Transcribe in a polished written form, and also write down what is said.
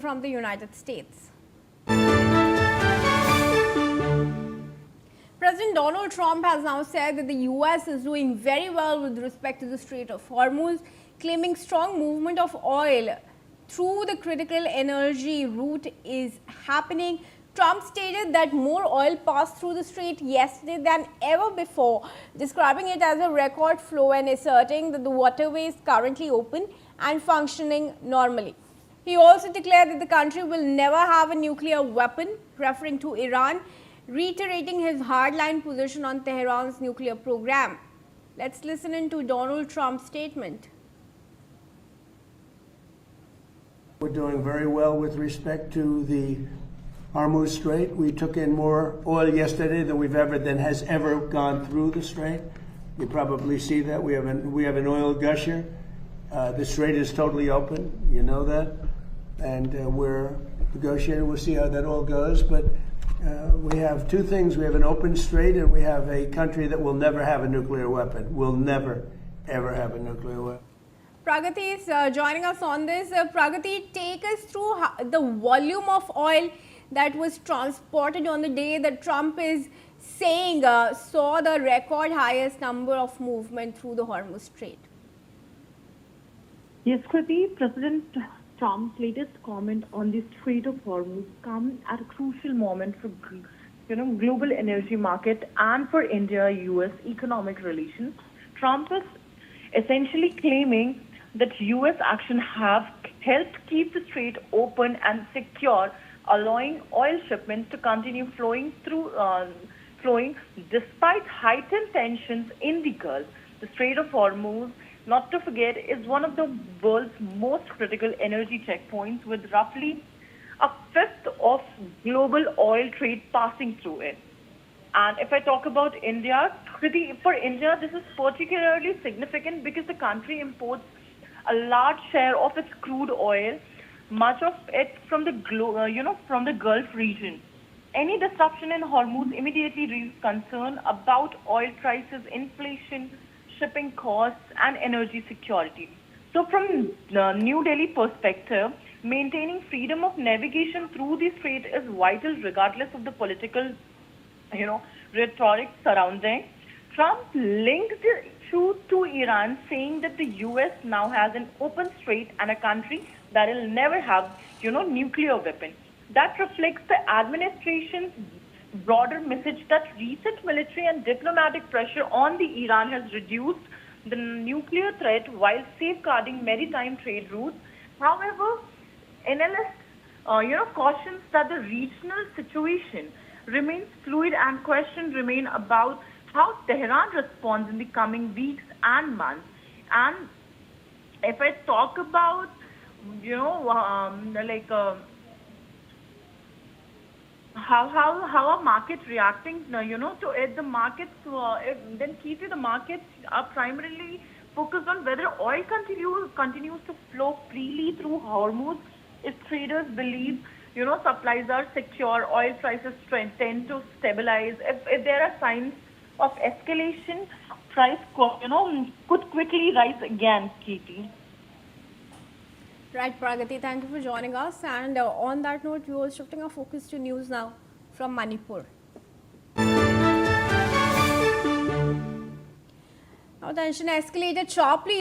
from the United States. President Donald Trump has now said that the US is doing very well with respect to the Strait of Hormuz, claiming strong movement of oil through the critical energy route is happening. Trump stated that more oil passed through the strait yesterday than ever before, describing it as a record flow and asserting that the waterway is currently open and functioning normally. He also declared that the country will never have a nuclear weapon, referring to Iran, reiterating his hardline position on Tehran's nuclear program. Let's listen into Donald Trump's statement. We're doing very well with respect to the Hormuz Strait. We took in more oil yesterday than has ever gone through the strait. You probably see that we have an oil gusher. The strait is totally open. You know that, and we're negotiating. We'll see how that all goes. But we have two things: we have an open strait, and we have a country that will never have a nuclear weapon. Will never, ever have a nuclear weapon. Pragati is joining us on this. Pragati, take us through the volume of oil that was transported on the day that Trump is saying saw the record highest number of movement through the Hormuz Strait. Yes, Kriti, President Trump's latest comment on the Strait of Hormuz comes at a crucial moment for global energy market and for India-US economic relations. Trump is essentially claiming that US action have helped keep the strait open and secure, allowing oil shipments to continue flowing despite heightened tensions in the Gulf. The Strait of Hormuz, not to forget, is one of the world's most critical energy checkpoints, with roughly a fifth of global oil trade passing through it. And if I talk about India, for India, this is particularly significant because the country imports a large share of its crude oil, much of it from the Gulf region. Any disruption in Hormuz immediately raises concern about oil prices, inflation, shipping costs, and energy security. So from the New Delhi perspective, maintaining freedom of navigation through the strait is vital regardless of the political rhetoric surrounding. Trump linked the issue to Iran, saying that the US now has an open strait and a country that will never have, nuclear weapon. That reflects the administration's broader message that recent military and diplomatic pressure on the Iran has reduced the nuclear threat while safeguarding maritime trade routes. However, analysts, cautions that the regional situation remains fluid and questions remain about how Tehran responds in the coming weeks and months. And if I talk about, how a market reacting, to it, the markets, then Keithy, the markets are primarily focused on whether oil continues to flow freely through Hormuz. If traders believe, supplies are secure, oil prices tend to stabilize. If there are signs of escalation, price could quickly rise again, Keithy. Right, Pragati, thank you for joining us. And on that note, we are shifting our focus to news now from Manipur. Now, tension escalated sharply